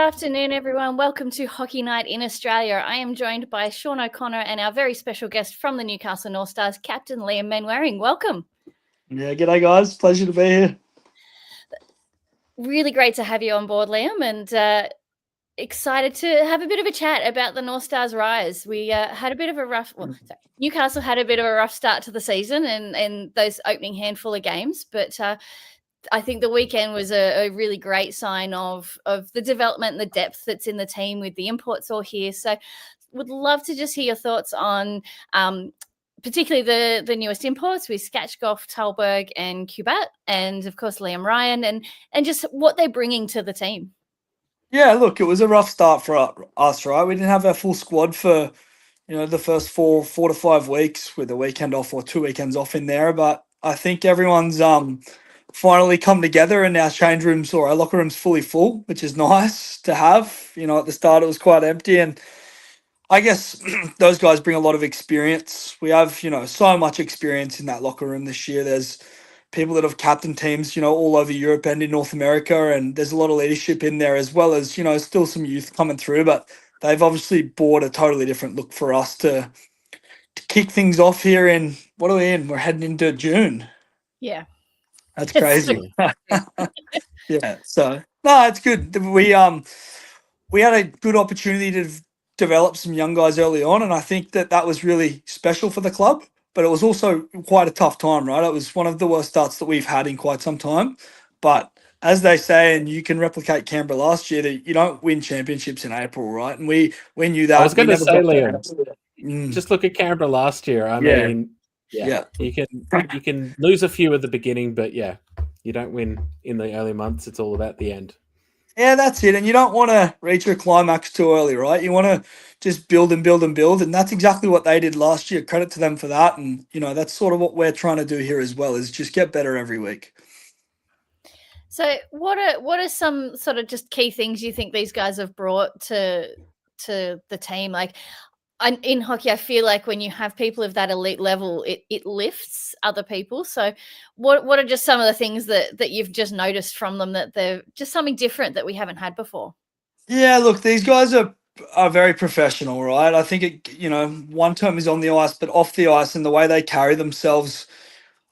afternoon, everyone. Welcome to Hockey Night in Australia. I am joined by Sean O'Connor and our very special guest from the Newcastle Northstars, Captain Liam Manwarring. Welcome. Yeah, g'day guys. Pleasure to be here. Really great to have you on board, Liam, and excited to have a bit of a chat about the Northstars' rise. We had a bit of a rough, Newcastle had a bit of a rough start to the season and those opening handful of games, but I think the weekend was a really great sign of the development and the depth that's in the team with the imports all here. So would love to just hear your thoughts on particularly the newest imports with Skachkov, Talberg and Cubat, and of course Liam Ryan, and just what they're bringing to the team. Yeah, look, it was a rough start for us, right? We didn't have our full squad for, the first four to 5 weeks with a weekend off or 2 weekends off in there. But I think everyone's finally come together and our change rooms or our locker rooms fully full, which is nice to have. At the start it was quite empty, and I guess those guys bring a lot of experience. We have, so much experience in that locker room this year. There's people that have captained teams, all over Europe and in North America, and there's a lot of leadership in there as well as, still some youth coming through, but they've obviously brought a totally different look for us to kick things off here in, what are we in? We're heading into June. Yeah. That's crazy. Yeah. So, no, it's good. We had a good opportunity to develop some young guys early on, and I think that was really special for the club. But it was also quite a tough time, right? It was one of the worst starts that we've had in quite some time. But as they say, and you can replicate Canberra last year, that you don't win championships in April, right? And we knew that. I was going to say, Liam, just look at Canberra last year. I mean, you can lose a few at the beginning, but you don't win in the early months. It's all about the end. Yeah, that's it. And you don't want to reach a climax too early, right? You want to just build and build and build. And that's exactly what they did last year. Credit to them for that. And, that's sort of what we're trying to do here as well, is just get better every week. So what are some sort of just key things you think these guys have brought to the team? Like, in hockey, I feel like when you have people of that elite level, it lifts other people. So what are just some of the things that you've just noticed from them that they're just something different that we haven't had before? Yeah, look, these guys are very professional, right? I think, one term is on the ice, but off the ice and the way they carry themselves,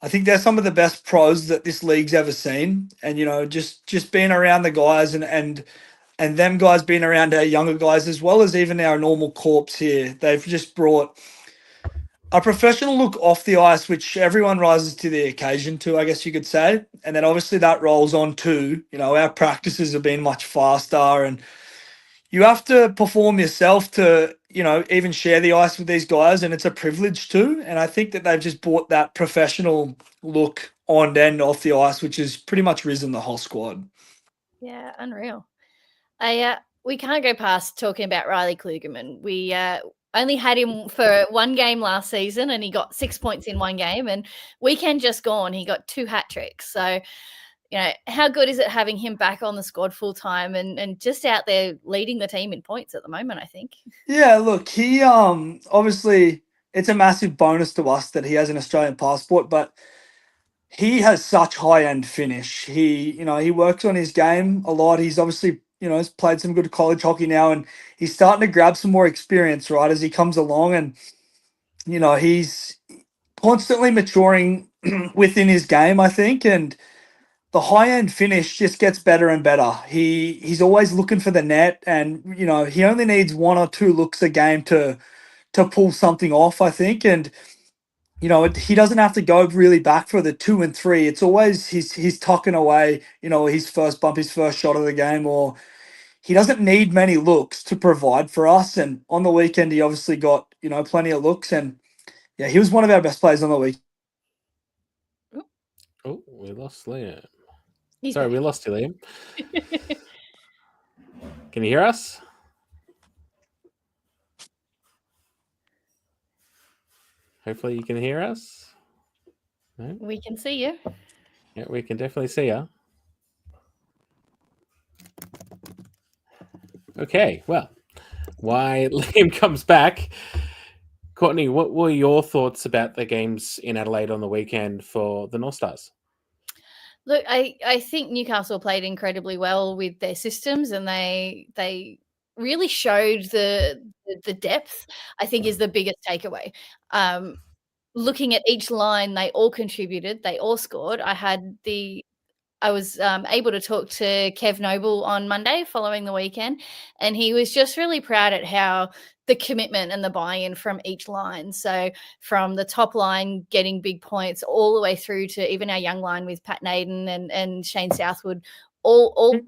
I think they're some of the best pros that this league's ever seen. And, just being around the guys and them guys being around our younger guys as well as even our normal corps here, they've just brought a professional look off the ice, which everyone rises to the occasion to, I guess you could say. And then obviously that rolls on too. Our practices have been much faster, and you have to perform yourself to, even share the ice with these guys, and it's a privilege too. And I think that they've just brought that professional look on and off the ice, which has pretty much risen the whole squad. Yeah, unreal. We can't go past talking about Riley Klugerman. We only had him for one game last season, and he got 6 points in one game. And weekend just gone, he got 2 hat tricks. So, how good is it having him back on the squad full time and just out there leading the team in points at the moment, I think? Yeah, look, he obviously it's a massive bonus to us that he has an Australian passport, but he has such high-end finish. He works on his game a lot. He's obviously, has played some good college hockey now, and he's starting to grab some more experience, right, as he comes along. And, he's constantly maturing within his game, I think. And the high-end finish just gets better and better. He's always looking for the net, and, he only needs 1 or 2 looks a game to pull something off, I think. And he doesn't have to go really back for the 2 and 3. It's always he's tucking away, his first bump, his first shot of the game, or he doesn't need many looks to provide for us. And on the weekend, he obviously got, plenty of looks. And, yeah, he was one of our best players on the week. Oh, we lost Liam. Sorry, we lost you, Liam. Can you hear us? Hopefully you can hear us. No? We can see you. Yeah, we can definitely see you. Okay, well, why Liam comes back. Courtney, what were your thoughts about the games in Adelaide on the weekend for the Northstars? Look, I think Newcastle played incredibly well with their systems, and they really showed the depth, I think, is the biggest takeaway. Looking at each line, they all contributed, they all scored. I was able to talk to Kev Noble on Monday following the weekend, and he was just really proud at how the commitment and the buy-in from each line. So from the top line getting big points all the way through to even our young line with Pat Naden and Shane Southwood, all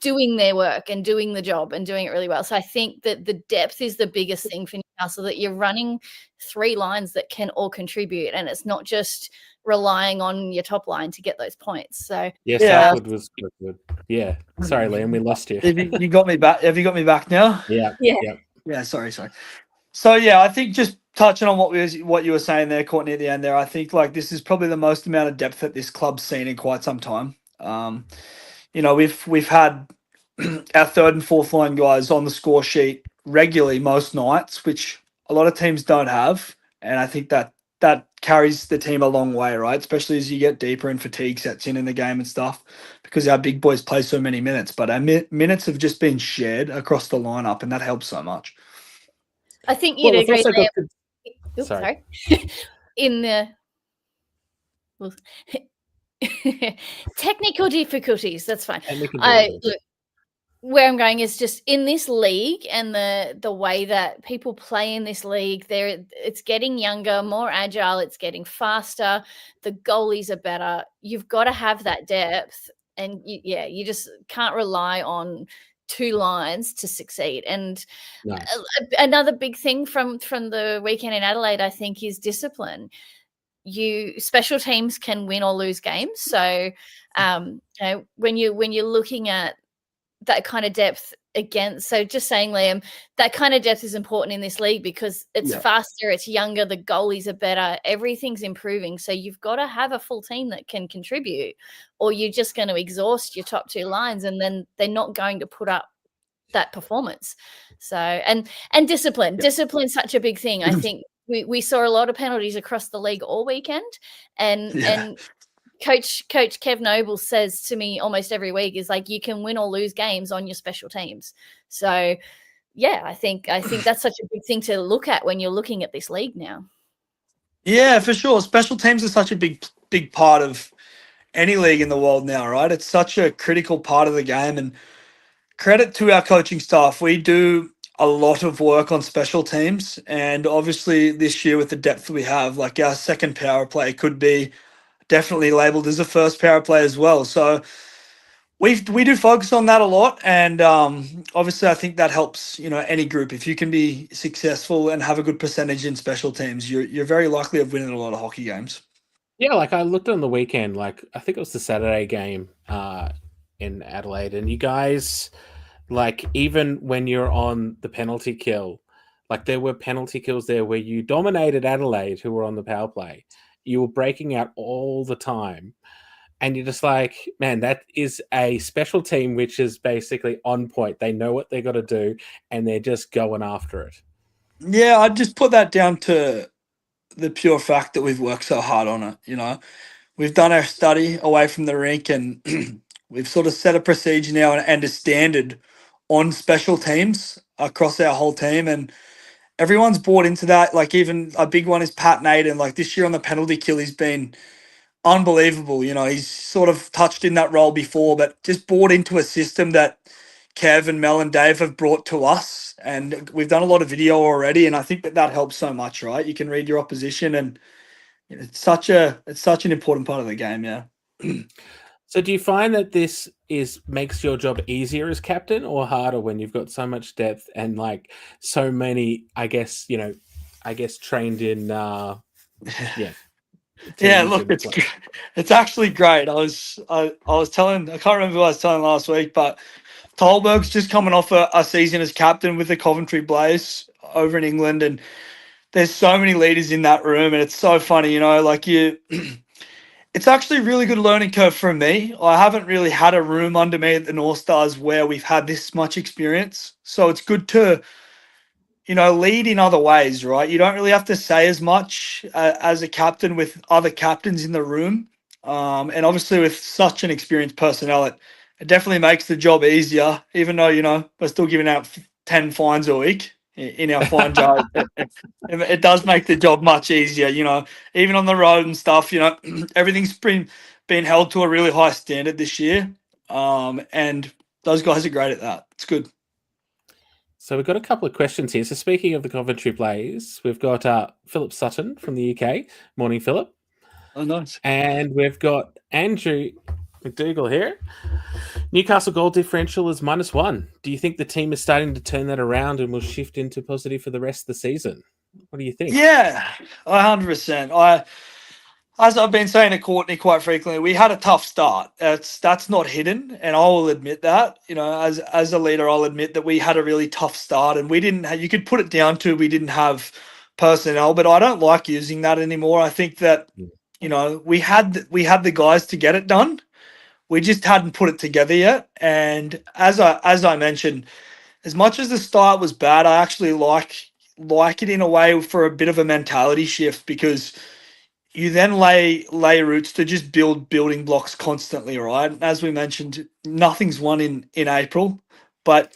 doing their work and doing the job and doing it really well. So I think that the depth is the biggest thing for Newcastle, that you're running 3 lines that can all contribute, and it's not just relying on your top line to get those points. So yeah, Southwood was good. Yeah, sorry, Liam, we lost you. You got me back. Have you got me back now? Yeah. Sorry. So yeah, I think just touching on what you were saying there, Courtney, at the end there, I think like this is probably the most amount of depth that this club's seen in quite some time. We've had our third and fourth line guys on the score sheet regularly most nights, which a lot of teams don't have, and I think that carries the team a long way, right? Especially as you get deeper and fatigue sets in the game and stuff, because our big boys play so many minutes, but our minutes have just been shared across the lineup, and that helps so much. I think you'd agree. Sorry. In the technical difficulties, that's fine. Look, where I'm going is just in this league and the way that people play in this league, it's getting younger, more agile, it's getting faster. The goalies are better. You've got to have that depth, and you just can't rely on 2 lines to succeed. And nice. Another big thing from the weekend in Adelaide, I think, is discipline. Special teams can win or lose games. So when you're looking at that kind of depth against, so just saying, Liam, that kind of depth is important in this league because it's faster, it's younger, the goalies are better, everything's improving. So you've got to have a full team that can contribute, or you're just going to exhaust your top 2 lines, and then they're not going to put up that performance. So and discipline's such a big thing. I think we saw a lot of penalties across the league all weekend, and Coach Kev Noble says to me almost every week is like, you can win or lose games on your special teams. So yeah, I think that's such a big thing to look at when you're looking at this league now. Yeah, for sure. Special teams are such a big part of any league in the world now, right? It's such a critical part of the game, and credit to our coaching staff. We do a lot of work on special teams, and obviously this year with the depth we have, like our second power play could be definitely labeled as a first power play as well. So we do focus on that a lot, and obviously I think that helps any group. If you can be successful and have a good percentage in special teams, you're very likely of winning a lot of hockey games. Yeah, like I looked on the weekend, like I think it was the Saturday game in Adelaide, and you guys, like, even when you're on the penalty kill, like there were penalty kills there where you dominated Adelaide, who were on the power play. You were breaking out all the time, and you're just like, man, that is a special team which is basically on point. They know what they got to do, and they're just going after it. Yeah, I'd just put that down to the pure fact that we've worked so hard on it. We've done our study away from the rink, and we've sort of set a procedure now and a standard on special teams across our whole team, and everyone's bought into that. Like, even a big one is Pat Naden. Like this year on the penalty kill, he's been unbelievable. He's sort of touched in that role before, but just bought into a system that Kev and Mel and Dave have brought to us. And we've done a lot of video already, and I think that helps so much, right? You can read your opposition, and it's such an important part of the game, yeah. So do you find that this makes your job easier as captain or harder when you've got so much depth and like so many, I guess, trained in Yeah, look, it's actually great. I was telling, I can't remember who I was telling last week, but Tolberg's just coming off a season as captain with the Coventry Blaze over in England, and there's so many leaders in that room, and it's so funny, like it's actually a really good learning curve for me. I haven't really had a room under me at the Northstars where we've had this much experience, so it's good to lead in other ways, right? You don't really have to say as much as a captain with other captains in the room. And obviously with such an experienced personnel, it definitely makes the job easier. Even though we're still giving out 10 fines a week in our fine jar, it does make the job much easier. Even on the road and stuff. Everything's been held to a really high standard this year, and those guys are great at that. It's good. So we've got a couple of questions here. So speaking of the Coventry Blaze, we've got Philip Sutton from the UK. Morning, Philip. Oh, nice. And we've got Andrew McDougall here. Newcastle goal differential is -1. Do you think the team is starting to turn that around and will shift into positive for the rest of the season? What do you think? Yeah, 100%. As I've been saying to Courtney quite frequently, we had a tough start. That's not hidden, and I will admit that. As a leader, I'll admit that we had a really tough start, and we didn't. You could put it down to we didn't have personnel, but I don't like using that anymore. I think that we had the guys to get it done. We just hadn't put it together yet. And as I mentioned, as much as the start was bad, I actually like it in a way for a bit of a mentality shift, because you then lay roots to just building blocks constantly, right? As we mentioned, nothing's won in April, but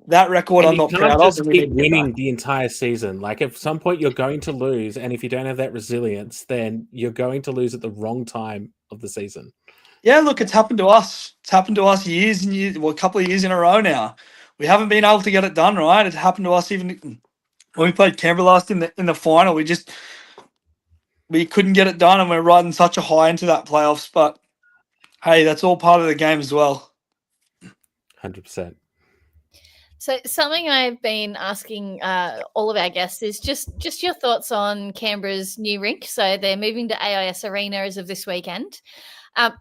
that record I'm not proud of. Just keep winning the entire season. Like, at some point you're going to lose, and if you don't have that resilience, then you're going to lose at the wrong time of the season. Yeah, look, it's happened to us. It's happened to us years and years, well, a couple of years in a row now. We haven't been able to get it done, right? It happened to us even when we played Canberra last in the final. We couldn't get it done, and we're riding such a high into that playoffs. But hey, that's all part of the game as well. 100%. So something I've been asking all of our guests is just your thoughts on Canberra's new rink. So they're moving to AIS Arena as of this weekend.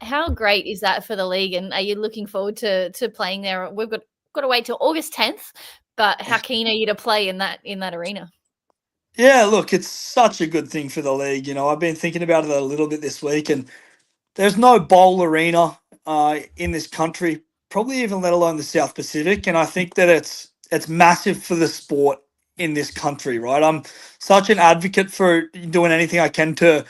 How great is that for the league, and are you looking forward to playing there? We've got to wait till August 10th, but how keen are you to play in that arena? Yeah, look, it's such a good thing for the league. I've been thinking about it a little bit this week, and there's no bowl arena in this country, probably even let alone the South Pacific. And I think that it's massive for the sport in this country, right? I'm such an advocate for doing anything I can to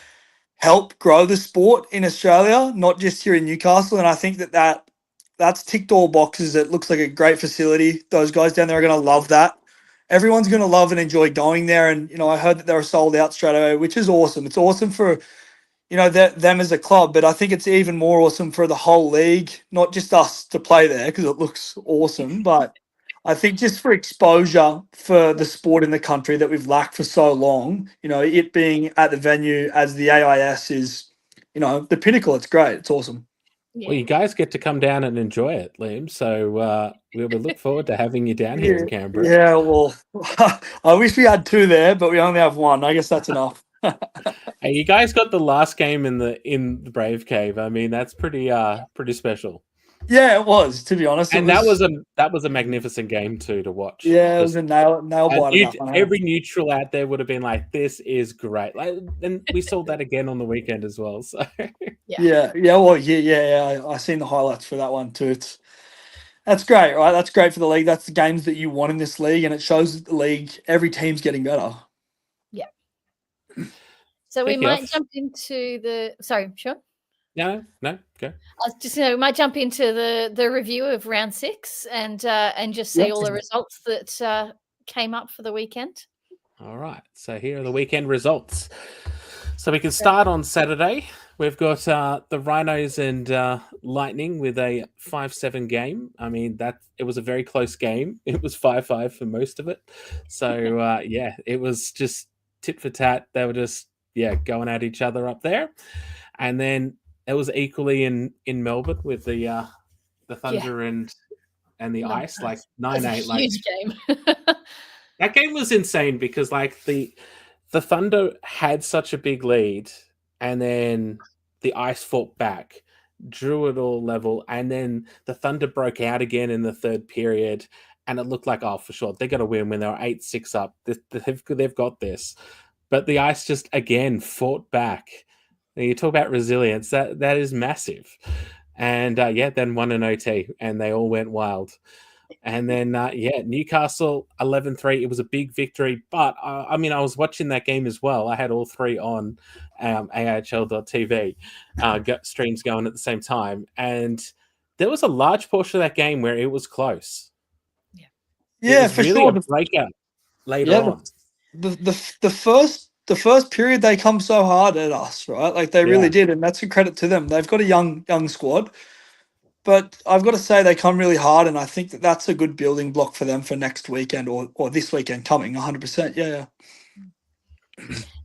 help grow the sport in Australia, not just here in Newcastle. And I think that's ticked all boxes. It looks like a great facility. Those guys down there are going to love that. Everyone's going to love and enjoy going there. And, I heard that they were sold out straight away, which is awesome. It's awesome for, them as a club, but I think it's even more awesome for the whole league, not just us to play there because it looks awesome, but I think just for exposure for the sport in the country that we've lacked for so long, it being at the venue as the AIS is, the pinnacle. It's great. It's awesome. Yeah. Well, you guys get to come down and enjoy it, Liam. So we look forward to having you down here in Canberra. Yeah, well, I wish we had two there, but we only have one. I guess that's enough. Hey, you guys got the last game in the Brave Cave. I mean, that's pretty special. Yeah, it was, to be honest. And that was a magnificent game too to watch. Yeah, it was a nail biter. Every neutral out there would have been like, "This is great." And we saw that again on the weekend as well. So yeah. Well, yeah. I seen the highlights for that one too. That's great, right? That's great for the league. That's the games that you want in this league, and it shows that the league, every team's getting better. Yeah. So we might jump into the. Sorry, sure. No, go. I was just we might jump into the review of round 6 and just see all the results that came up for the weekend. All right. So here are the weekend results. So we can start on Saturday. We've got the Rhinos and Lightning with a 5-7 game. I mean, it was a very close game. It was 5-5 for most of it. So it was just tit for tat. They were just going at each other up there, and then it was equally in Melbourne with the Thunder and the Ice, like 9-8. Like, huge game. That game was insane because like the Thunder had such a big lead, and then the Ice fought back, drew it all level, and then the Thunder broke out again in the third period, and it looked like, oh, for sure, they're going to win when they were 8-6 up. They've got this. But the Ice just, again, fought back. You talk about resilience, that is massive. And then won an OT, and they all went wild. And then, Newcastle 11-3. It was a big victory. But, I was watching that game as well. I had all three on AIHL.tv streams going at the same time. And there was a large portion of that game where it was close. It Yeah, was for really sure. a breakout later Yeah, on. the first period they come so hard at us, right? Like they really did, and that's a credit to them. They've got a young squad, but I've got to say they come really hard, and I think that that's a good building block for them for next weekend or this weekend coming. 100%. Yeah.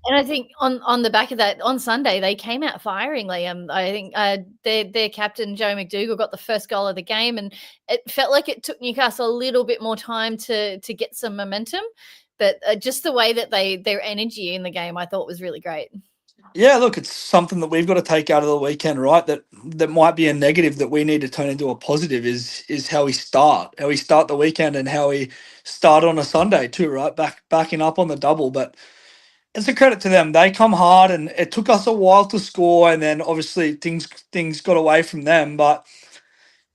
And I think on the back of that, on Sunday, they came out firing, Liam. I think their captain, Joe McDougall, got the first goal of the game, and it felt like it took Newcastle a little bit more time to get some momentum. But just the way that their energy in the game, I thought was really great. Yeah, look, it's something that we've got to take out of the weekend, right? That might be a negative that we need to turn into a positive is how we start the weekend and how we start on a Sunday too, right? Backing up on the double, but it's a credit to them. They come hard, and it took us a while to score, and then obviously things got away from them. But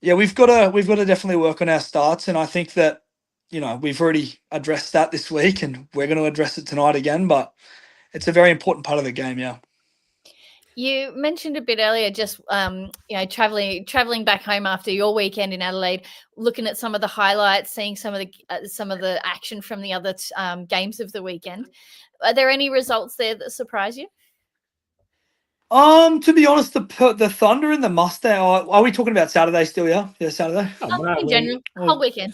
yeah, we've got to definitely work on our starts, and I think that we've already addressed that this week, and we're going to address it tonight again. But it's a very important part of the game, yeah. You mentioned a bit earlier, just traveling back home after your weekend in Adelaide, looking at some of the highlights, seeing some of the action from the other games of the weekend. Are there any results there that surprise you? To be honest, the Thunder and the Mustang. Are we talking about Saturday still? Yeah, Saturday. In general, whole weekend.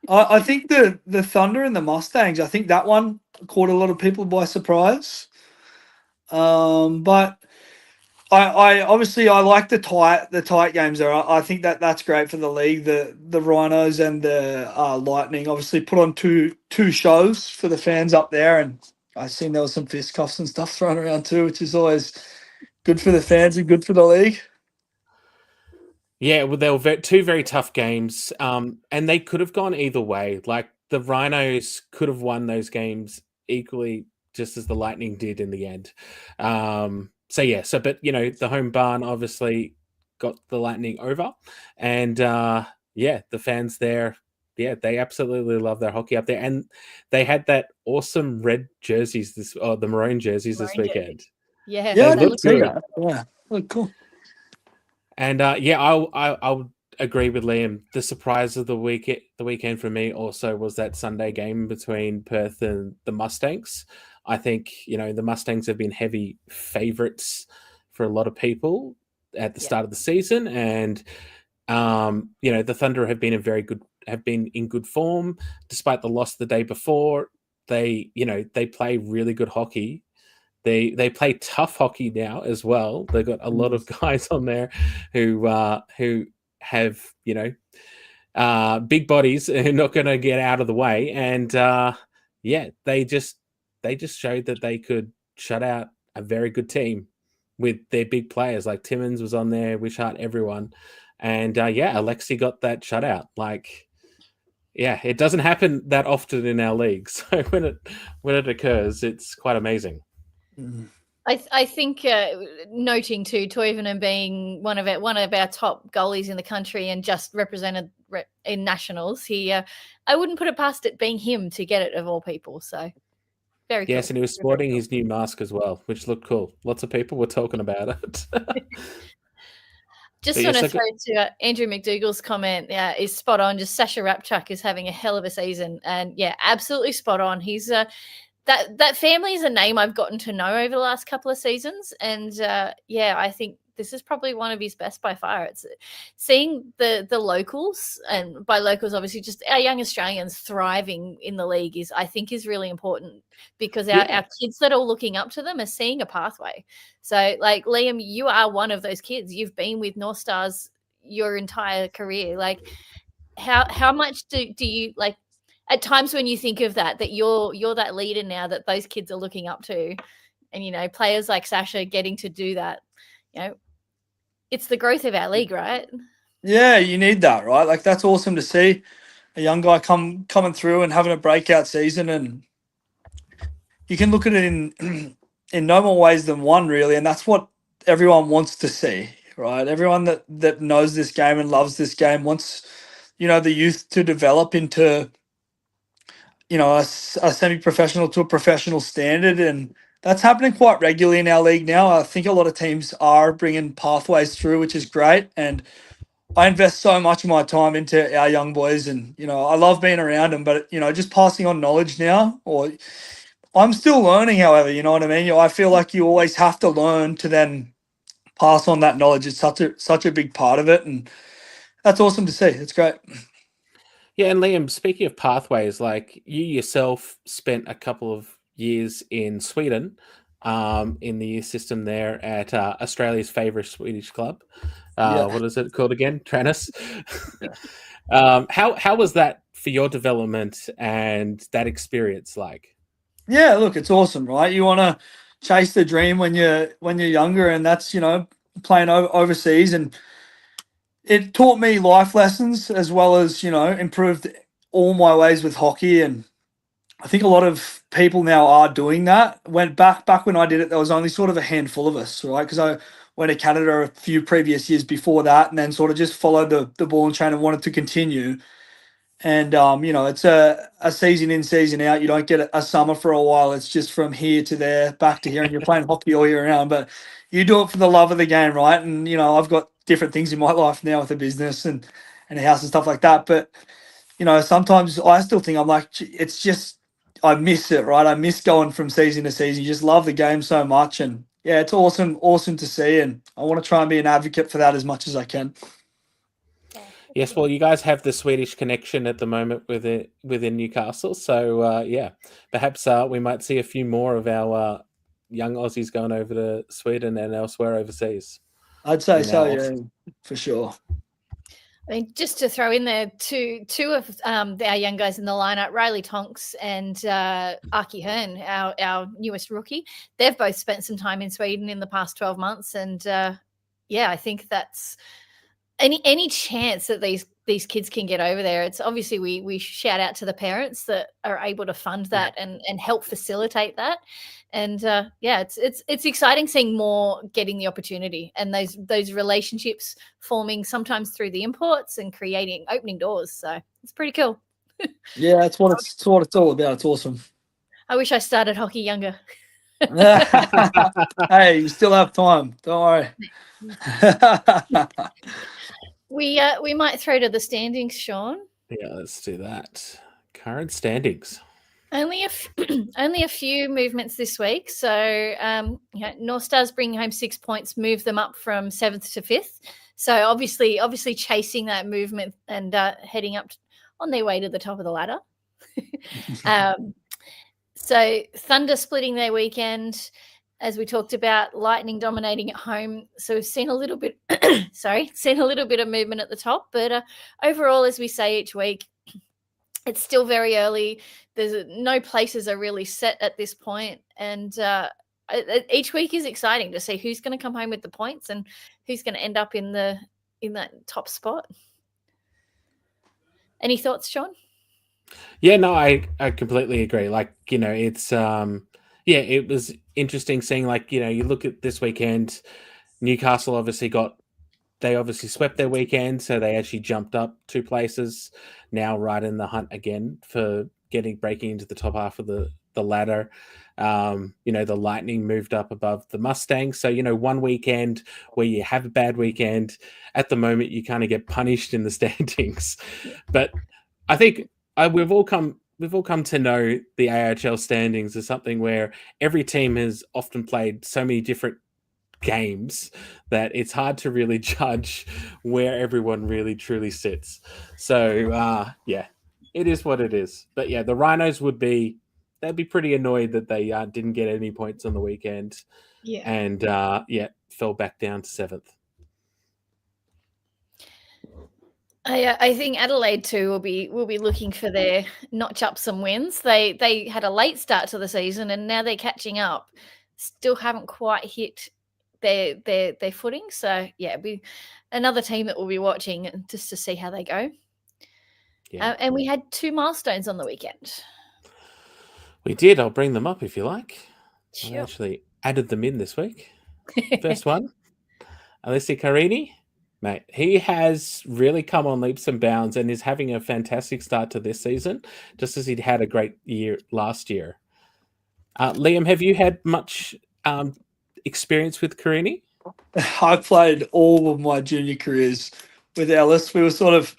I think the Thunder and the Mustangs. I think that one caught a lot of people by surprise. But I obviously I like the tight games there. I think that's great for the league. The Rhinos and the Lightning obviously put on two shows for the fans up there, and I seen there was some fistcuffs and stuff thrown around too, which is always good for the fans and good for the league. Yeah, well, they were two very tough games, and they could have gone either way. Like the Rhinos could have won those games equally, just as the Lightning did in the end. But the home barn obviously got the Lightning over, and the fans there, they absolutely love their hockey up there, and they had that awesome red jerseys the maroon jerseys this weekend. Yeah, they look good. Yeah, look cool. And I would agree with Liam. The surprise of the weekend for me also was that Sunday game between Perth and the Mustangs. I think the Mustangs have been heavy favourites for a lot of people at the start of the season, and the Thunder have been in good form despite the loss the day before. They play really good hockey. They play tough hockey now as well. They've got a lot of guys on there who have big bodies who are not going to get out of the way, and they just showed that they could shut out a very good team with their big players. Like Timmins was on there, Wishart, everyone, and Alexi got that shutout. Like, it doesn't happen that often in our league, so when it occurs, it's quite amazing. I think noting too, Toivonen being one of our top goalies in the country and just represented in nationals, I wouldn't put it past it being him to get it of all people. So very cool. Yes, and he was sporting his new mask as well, which looked cool. Lots of people were talking about it. Just want to throw to Andrew McDougall's comment. Yeah, is spot on. Just Sasha Rapchuk is having a hell of a season, and absolutely spot on. He's that family is a name I've gotten to know over the last couple of seasons. And I think this is probably one of his best by far. It's seeing the locals, and by locals, obviously just our young Australians thriving in the league I think is really important, because our kids that are looking up to them are seeing a pathway. So like Liam, you are one of those kids. You've been with North Stars your entire career. Like how much do you like, at times when you think of that you're that leader now that those kids are looking up to, and players like Sasha getting to do that, it's the growth of our league, right? Yeah, you need that, right? Like that's awesome to see a young guy coming through and having a breakout season, and you can look at it in no more ways than one, really, and that's what everyone wants to see, right? Everyone that knows this game and loves this game wants the youth to develop into, a semi-professional to a professional standard, and that's happening quite regularly in our league now. I think a lot of teams are bringing pathways through, which is great, and I invest so much of my time into our young boys, and I love being around them. But just passing on knowledge now, or I'm still learning. However, you know what I mean. I feel like you always have to learn to then pass on that knowledge. It's such a big part of it, and that's awesome to see. It's great. Yeah, and Liam, speaking of pathways, like you yourself spent a couple of years in Sweden, in the youth system there at Australia's favourite Swedish club. Yeah. What is it called again? Tranås. Yeah. How was that for your development and that experience like? Yeah, look, it's awesome, right? You want to chase the dream when you're younger, and that's playing overseas, and it taught me life lessons as well as improved all my ways with hockey. And I think a lot of people now are doing that. Went back when I did it, there was only sort of a handful of us, right? Because I went to Canada a few previous years before that, and then sort of just followed the ball and chain and wanted to continue. And it's a season in, season out. You don't get a summer for a while. It's just from here to there, back to here, and you're playing hockey all year round. But you do it for the love of the game, right? And I've got different things in my life now with a business and a house and stuff like that. But sometimes I still think I'm like, it's just I miss it, right? I miss going from season to season. You just love the game so much, and yeah, it's awesome to see. And I want to try and be an advocate for that as much as I can. Yes, well, you guys have the Swedish connection at the moment within Newcastle, so yeah, perhaps we might see a few more of our young Aussies going over to Sweden and elsewhere overseas. I'd say so, yeah, for sure. I mean, just to throw in there, two of our young guys in the lineup, Riley Tonks and Archie Hearn, our newest rookie, they've both spent some time in Sweden in the past 12 months, and yeah, I think that's any chance that these kids can get over there. It's obviously we shout out to the parents that are able to fund that and help facilitate that. And yeah, it's exciting seeing more getting the opportunity and those relationships forming sometimes through the imports and opening doors. So it's pretty cool. Yeah, that's what it's all about. It's awesome. I wish I started hockey younger. Hey, you still have time. Don't worry. We might throw to the standings, Sean. Yeah, let's do that. Current standings. Only a few movements this week. So Northstars bringing home 6 points, move them up from 7th to 5th. So obviously chasing that movement and heading up on their way to the top of the ladder. So Thunder splitting their weekend, as we talked about, Lightning dominating at home. So we've seen a little bit, seen a little bit of movement at the top. But overall, as we say each week, it's still very early. There's no places are really set at this point, and each week is exciting to see who's going to come home with the points and who's going to end up in that top spot. Any thoughts, Sean? Yeah, no, I completely agree. Like, it's it was interesting seeing, like, you look at this weekend, Newcastle obviously swept their weekend, so they actually jumped up 2 places, now right in the hunt again for breaking into the top half of the ladder. The Lightning moved up above the Mustangs. So, one weekend where you have a bad weekend, at the moment you kind of get punished in the standings. But I think we've all come to know the AIHL standings as something where every team has often played so many different games that it's hard to really judge where everyone really truly sits. So yeah, it is what it is. But yeah, the Rhinos they'd be pretty annoyed that they didn't get any points on the weekend. Yeah. And fell back down to 7th. I think Adelaide too will be looking for their notch up some wins. They had a late start to the season and now they're catching up. Still haven't quite hit their footing. So yeah, be another team that we'll be watching just to see how they go. Yeah. And we had 2 milestones on the weekend. We did. I'll bring them up if you like. Sure. I actually added them in this week. First one, Alessia Carini Mate, he has really come on leaps and bounds and is having a fantastic start to this season, just as he'd had a great year last year. Liam, have you had much experience with Carini? I played all of my junior careers with Ellis. We were sort of,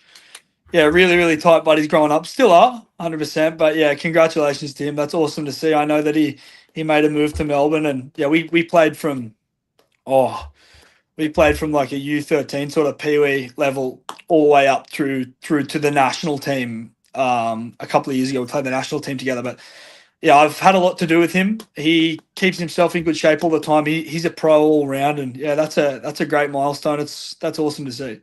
really, really tight buddies growing up. Still are, 100%. But yeah, congratulations to him. That's awesome to see. I know that he made a move to Melbourne, and yeah, we played from like a U13 sort of Pee-wee level all the way up through to the national team. A couple of years ago, we played the national team together. But yeah, I've had a lot to do with him. He keeps himself in good shape all the time. He's a pro all round, and yeah, that's a great milestone. That's awesome to see.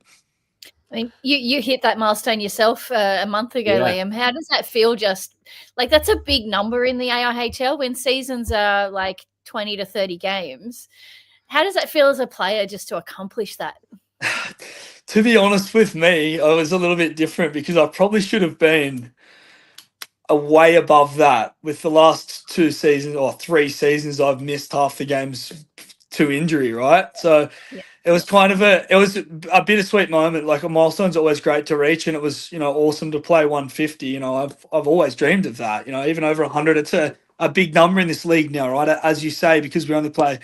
I mean, you hit that milestone yourself a month ago, Liam. How does that feel? Just like that's a big number in the AIHL when seasons are like 20 to 30 games. How does that feel as a player just to accomplish that? To be honest with me, I was a little bit different because I probably should have been way above that. With the last 2 seasons or 3 seasons, I've missed half the games to injury, right? So it was kind of a bittersweet moment. Like a milestone's always great to reach, and it was awesome to play 150. I've always dreamed of that. Even over 100, it's a big number in this league now, right? As you say, because we only play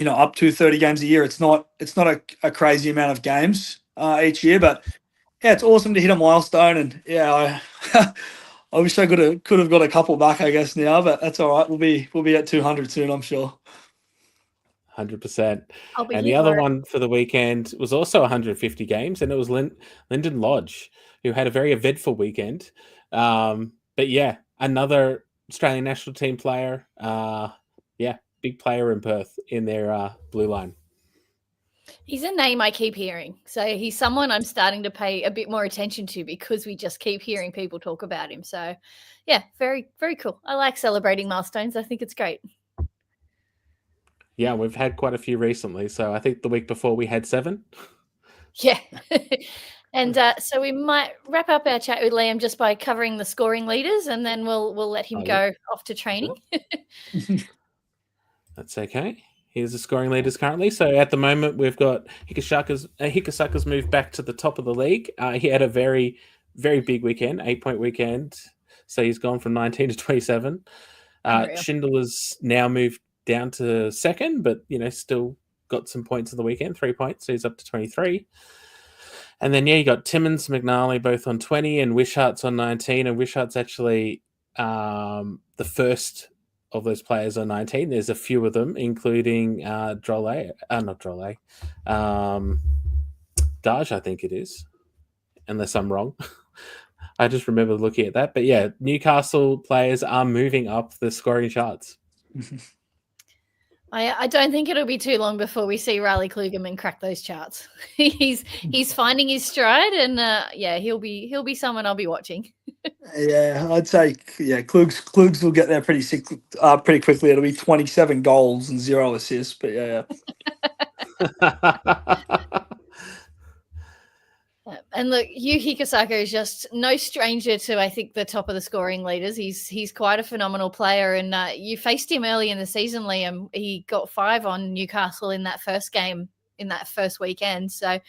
up to 30 games a year. It's not a crazy amount of games each year, but yeah, it's awesome to hit a milestone. And yeah, I wish I could have got a couple back, I guess now, but that's all right. We'll be at 200 soon, I'm sure. 100%. And the other one for the weekend was also 150 games, and it was Lyndon Lodge, who had a very eventful weekend. But yeah, another Australian national team player. Big player in Perth in their blue line. He's a name I keep hearing. So he's someone I'm starting to pay a bit more attention to because we just keep hearing people talk about him. So yeah, very, very cool. I like celebrating milestones. I think it's great. Yeah, we've had quite a few recently. So I think the week before we had 7. Yeah. And so we might wrap up our chat with Liam just by covering the scoring leaders, and then we'll let him go off to training. Sure. That's okay. Here's the scoring leaders currently. So at the moment, we've got Hikasaka's moved back to the top of the league. He had a very, very big weekend, 8-point weekend. So he's gone from 19 to 27. Schindel has now moved down to second, but still got some points of the weekend, 3 points. So he's up to 23. And then you got Timmins, McNally both on 20, and Wishart's on 19. And Wishart's actually the first of those players on 19. There's a few of them, including Daj, I think it is, unless I'm wrong. I just remember looking at that. But yeah, Newcastle players are moving up the scoring charts. I don't think it'll be too long before we see Riley Klugerman crack those charts. He's finding his stride, and he'll be someone I'll be watching. Yeah, I'd say Klugs will get there pretty quickly. It'll be 27 goals and 0 assists, but yeah. And look, Yu Hikasaka is just no stranger to, I think, the top of the scoring leaders. He's quite a phenomenal player, and you faced him early in the season, Liam. He got 5 on Newcastle in that first game, in that first weekend. So,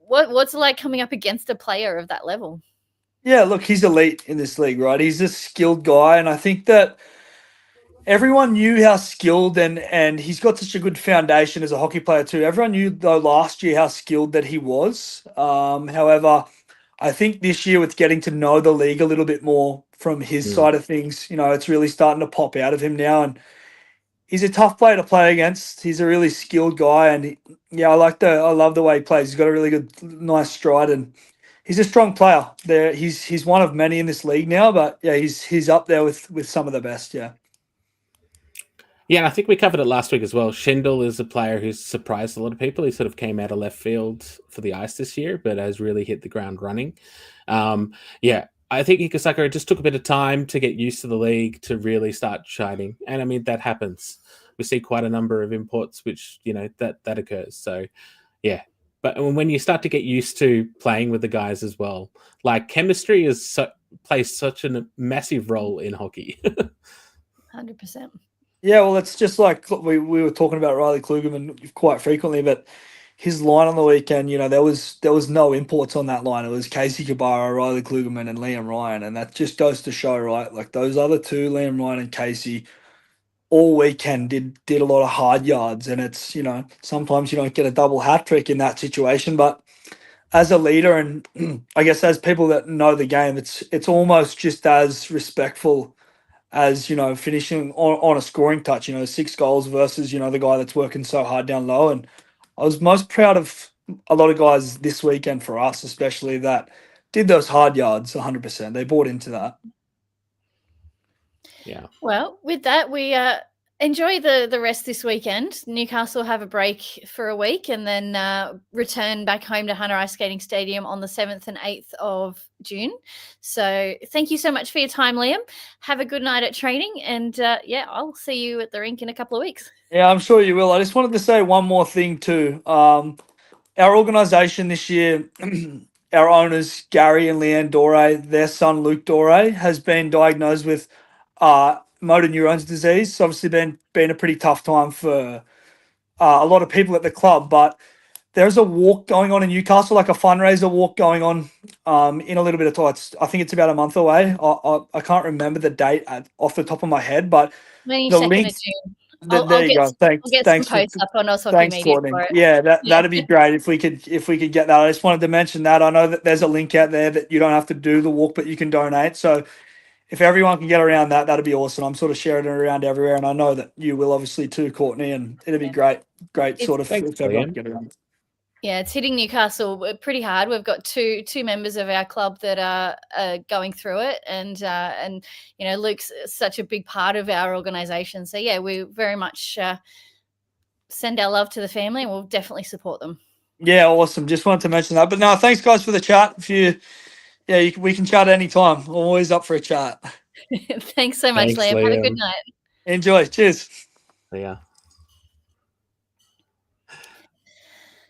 what's it like coming up against a player of that level? Yeah, look, he's elite in this league, right? He's a skilled guy, and I think that everyone knew how skilled and he's got such a good foundation as a hockey player too. Everyone knew though last year how skilled that he was. However, I think this year with getting to know the league a little bit more from his side of things, it's really starting to pop out of him now. And he's a tough player to play against. He's a really skilled guy, and I love the way he plays. He's got a really good, nice stride, and he's a strong player. He's one of many in this league now, but yeah, he's up there with some of the best. Yeah. Yeah, I think we covered it last week as well. Schindel is a player who's surprised a lot of people. He sort of came out of left field for the Ice this year, but has really hit the ground running. I think Hikasaka just took a bit of time to get used to the league to really start shining. And I mean, that happens. We see quite a number of imports, which, that occurs. So, yeah. But when you start to get used to playing with the guys as well, like chemistry plays such a massive role in hockey. 100%. Yeah, well, it's just like we were talking about Riley Klugerman quite frequently, but his line on the weekend, there was no imports on that line. It was Casey Kabara, Riley Klugerman, and Liam Ryan, and that just goes to show, right? Like those other two, Liam Ryan and Casey, all weekend did a lot of hard yards, and it's sometimes you don't get a double hat trick in that situation, but as a leader and I guess as people that know the game, it's almost just as respectful as finishing on a scoring touch. 6 goals versus the guy that's working so hard down low. And I was most proud of a lot of guys this weekend for us, especially that did those hard yards 100%. They bought into that. Yeah. Well, with that, we enjoy the rest this weekend. Newcastle have a break for a week and then return back home to Hunter Ice Skating Stadium on the 7th and 8th of June. So thank you so much for your time, Liam. Have a good night at training. And I'll see you at the rink in a couple of weeks. Yeah, I'm sure you will. I just wanted to say one more thing too. Our organisation this year, our owners, Gary and Leanne Dore, their son, Luke Dore, has been diagnosed with motor neurons disease. It's obviously been a pretty tough time for a lot of people at the club, but there's a walk going on in Newcastle, like a fundraiser walk going on in a little bit of time. I think it's about a month away. I can't remember the date off the top of my head, but Maybe the 2nd link. of June. There you go. I'll get Thanks, some posts up on Oz Hockey thanks, Media Courtney. for it. Yeah, that'd be great if we could get that. I just wanted to mention that. I know that there's a link out there that you don't have to do the walk, but you can donate. So if everyone can get around that, that'd be awesome. I'm sort of sharing it around everywhere, and I know that you will obviously too, Courtney. And it'd be great sort of Thanks, if everyone Liam. can get around. Yeah, it's hitting Newcastle pretty hard. We've got two members of our club that are going through it, and Luke's such a big part of our organisation. So yeah, we very much send our love to the family, and we'll definitely support them. Yeah, awesome. Just wanted to mention that. But no, thanks guys for the chat. We can chat anytime. I'm always up for a chat. Thanks so much, Liam. Have a good night. Enjoy. Cheers. Yeah.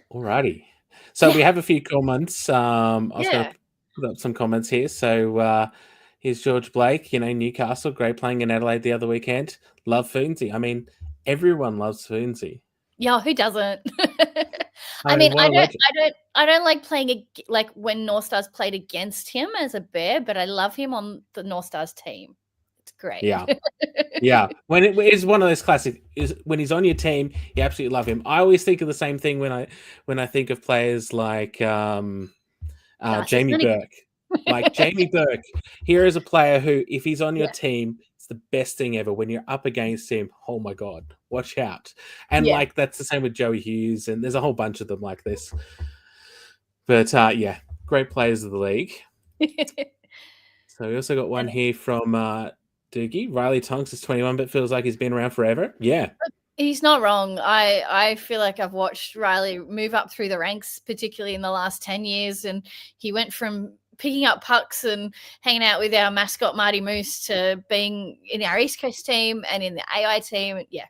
Alrighty. So we have a few comments. I was going to put up some comments here. So here's George Blake. Newcastle, great playing in Adelaide the other weekend. Love Foonsy. I mean, everyone loves Foonsy. Yeah, who doesn't? I don't like playing like when North Stars played against him as a Bear, but I love him on the North Stars team. It's great. Yeah. Yeah. When it is one of those classic is when he's on your team, you absolutely love him. I always think of the same thing when I think of players like Jamie Burke. Like Jamie Burke, here is a player who, if he's on your team, it's the best thing ever. When you're up against him, oh my God, watch out. And that's the same with Joey Hughes, and there's a whole bunch of them like this. But great players of the league. So we also got one here from Doogie. Riley Tonks is 21, but feels like he's been around forever. Yeah. He's not wrong. I feel like I've watched Riley move up through the ranks, particularly in the last 10 years. And he went from picking up pucks and hanging out with our mascot, Marty Moose, to being in our East Coast team and in the AI team. Yeah,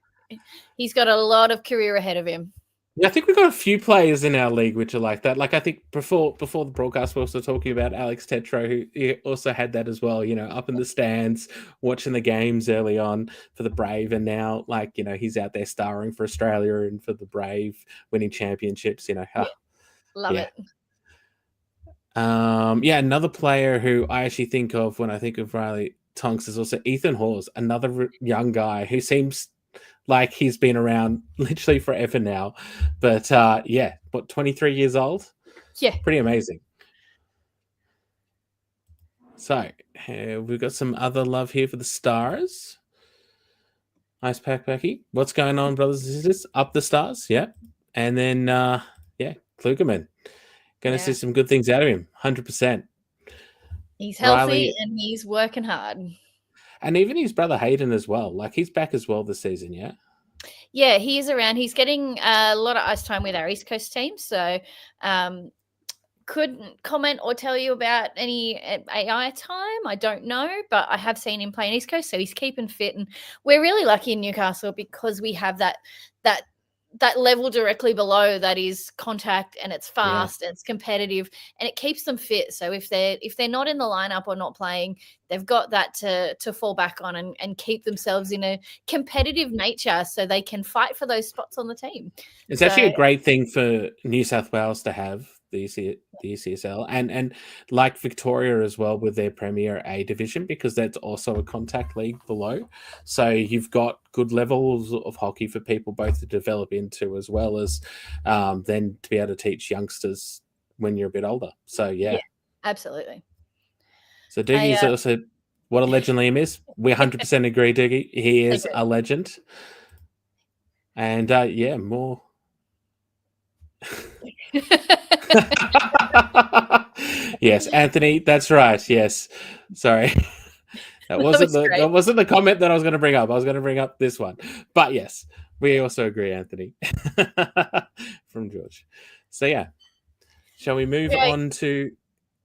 he's got a lot of career ahead of him. Yeah, I think we've got a few players in our league which are like that. Like I think before the broadcast, we're also talking about Alex Tetro, who also had that as well, up in the stands, watching the games early on for the Brave. And now, he's out there starring for Australia and for the Brave, winning championships, Love it. Another player who I actually think of when I think of Riley Tonks is also Ethan Hawes, another young guy who seems like he's been around literally forever now. But 23 years old? Yeah. Pretty amazing. So we've got some other love here for the Stars. Ice Pack Packy. What's going on, brothers and sisters? Up the Stars, yeah. And then, Klugerman. Going to see some good things out of him, 100%. He's healthy and he's working hard. And even his brother Hayden as well. Like, he's back as well this season, yeah? Yeah, he is around. He's getting a lot of ice time with our East Coast team. So couldn't comment or tell you about any AI time. I don't know, but I have seen him play in East Coast, so he's keeping fit. And we're really lucky in Newcastle because we have that that level directly below that is contact, and it's fast and it's competitive, and it keeps them fit. So if they're not in the lineup or not playing, they've got that to fall back on and keep themselves in a competitive nature so they can fight for those spots on the team. It's actually a great thing for New South Wales to have the ECSL and like Victoria as well with their Premier A division, because that's also a contact league below. So you've got good levels of hockey for people both to develop into, as well as then to be able to teach youngsters when you're a bit older. So yeah absolutely. So Doogie's also what a legend Liam is. We 100% agree, Doogie. He is a legend. And more. Yes, Anthony, that's right. Yes. Sorry. That wasn't the comment that I was going to bring up. I was going to bring up this one. But yes, we also agree, Anthony. From George. So yeah. Shall we move on to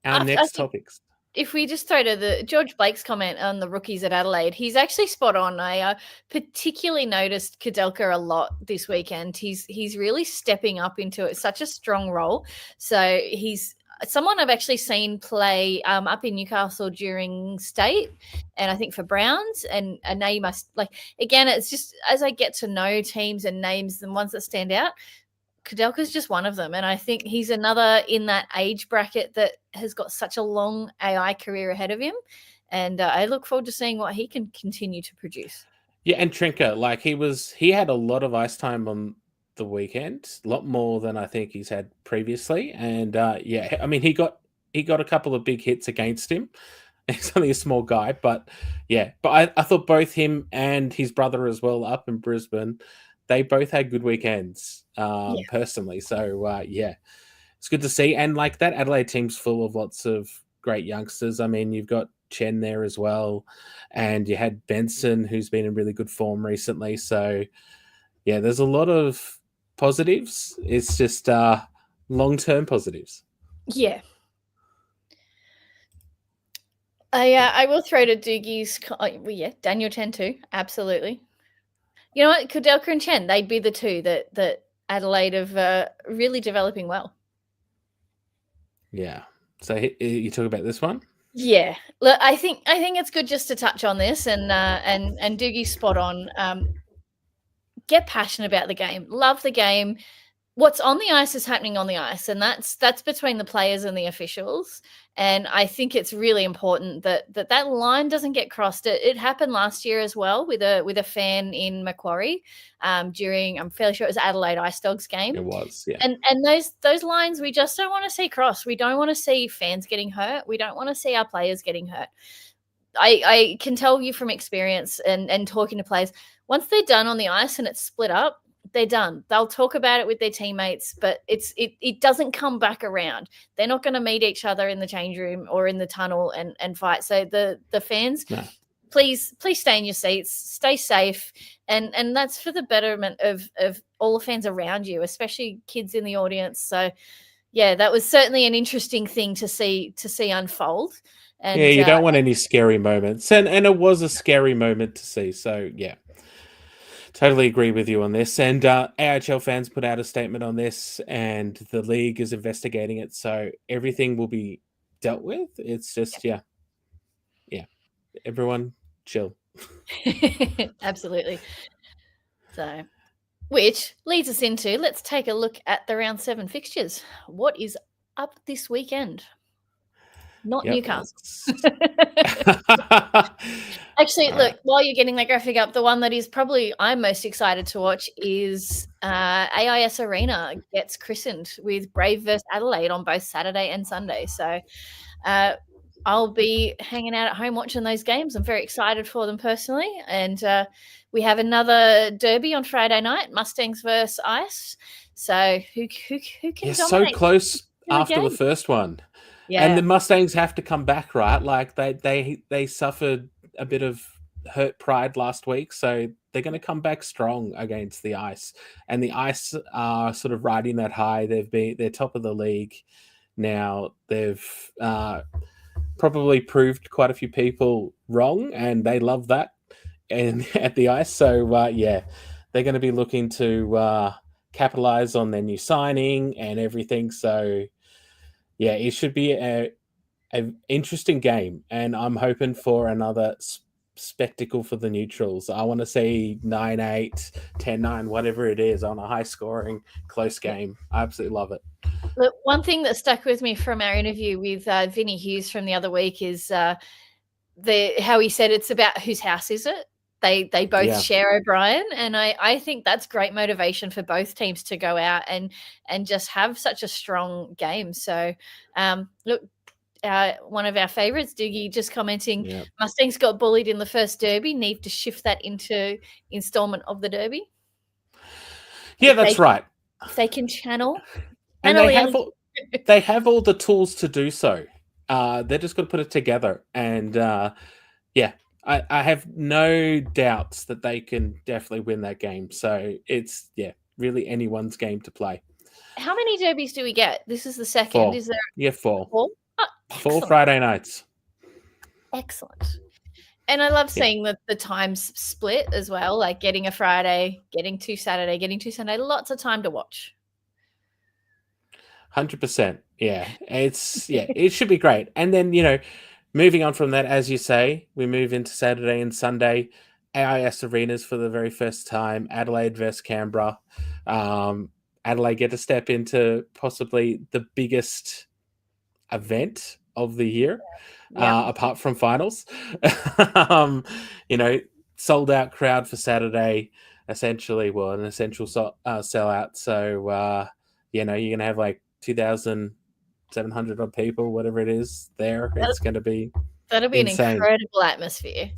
our next topics? If we just throw to the George Blake's comment on the rookies at Adelaide, he's actually spot on. I particularly noticed Kudelka a lot this weekend. He's really stepping up into it, such a strong role. So he's someone I've actually seen play up in Newcastle during state, and I think for Browns. And now you must again. It's just as I get to know teams and names and ones that stand out, Kudelka's just one of them, and I think he's another in that age bracket that has got such a long AI career ahead of him, and I look forward to seeing what he can continue to produce. Yeah, and Trinker, he had a lot of ice time on the weekend, a lot more than I think he's had previously, and I mean he got a couple of big hits against him. He's only a small guy, but I thought both him and his brother as well up in Brisbane, they both had good weekends personally. So, it's good to see. And that Adelaide team's full of lots of great youngsters. I mean, you've got Chen there as well. And you had Benson, who's been in really good form recently. So, there's a lot of positives. It's just long-term positives. Yeah. I will throw to Doogie's. Daniel Chen too. Absolutely. You know what? Kudelka and Chen, they'd be the two that Adelaide have really developing well. Yeah. So you talk about this one? Yeah. Look, I think it's good just to touch on this, and Doogie's spot on. Get passionate about the game. Love the game. What's on the ice is happening on the ice, and that's between the players and the officials. And I think it's really important that line doesn't get crossed. It happened last year as well with a fan in Macquarie during, I'm fairly sure it was Adelaide Ice Dogs game. It was, yeah. And those lines we just don't want to see crossed. We don't want to see fans getting hurt. We don't want to see our players getting hurt. I can tell you from experience and talking to players, once they're done on the ice and it's split up, they're done. They'll talk about it with their teammates, but it doesn't come back around. They're not going to meet each other in the change room or in the tunnel and fight. So the fans, please stay in your seats, stay safe, and that's for the betterment of all the fans around you, especially kids in the audience. So that was certainly an interesting thing to see unfold. And you don't want any scary moments, and it was a scary moment to see. So totally agree with you on this. And AIHL fans put out a statement on this, and the league is investigating it. So everything will be dealt with. It's just, everyone chill. Absolutely. So, which leads us into, let's take a look at the round 7 fixtures. What is up this weekend? Not Newcastle. Actually, look, while you're getting that graphic up, the one that is probably I'm most excited to watch is AIS Arena gets christened with Brave versus Adelaide on both Saturday and Sunday. So I'll be hanging out at home watching those games. I'm very excited for them personally. And we have another derby on Friday night, Mustangs versus Ice. So who can dominate? So close after the first one. Yeah. And the Mustangs have to come back, right? Like they suffered a bit of hurt pride last week, so they're going to come back strong against the Ice. And the Ice are sort of riding that high. They're top of the league now. They've probably proved quite a few people wrong, and they love that. And at the Ice, so they're going to be looking to capitalize on their new signing and everything. So yeah, it should be a interesting game, and I'm hoping for another spectacle for the neutrals. I want to see 9-8, 10-9, whatever it is, on a high scoring close game. I absolutely love it. Look, one thing that stuck with me from our interview with Vinny Hughes from the other week is how he said it's about whose house is it. They both share O'Brien, and I think that's great motivation for both teams to go out and just have such a strong game. So look, one of our favourites, Doogie, just commenting, Mustangs got bullied in the first derby, need to shift that into installment of the derby. Yeah, that's right. If they can channel. And they have all the tools to do so. They're just going to put it together. And I have no doubts that they can definitely win that game. So it's, really anyone's game to play. How many derbies do we get? This is the second. 4. Is there? Yeah, 4. 4? Oh, 4 Friday nights. Excellent. And I love seeing the times split as well, like getting a Friday, getting 2 Saturday, getting 2 Sunday. Lots of time to watch. 100%. Yeah. It should be great. And then, moving on from that, as you say, we move into Saturday and Sunday. AIS arenas for the very first time. Adelaide versus Canberra. Adelaide get to step into possibly the biggest event of the year, apart from finals. Sold out crowd for Saturday, essentially. Well, an essential sellout. So, you're going to have like 2,700 odd people, whatever it is there. It's going to be insane. An incredible atmosphere.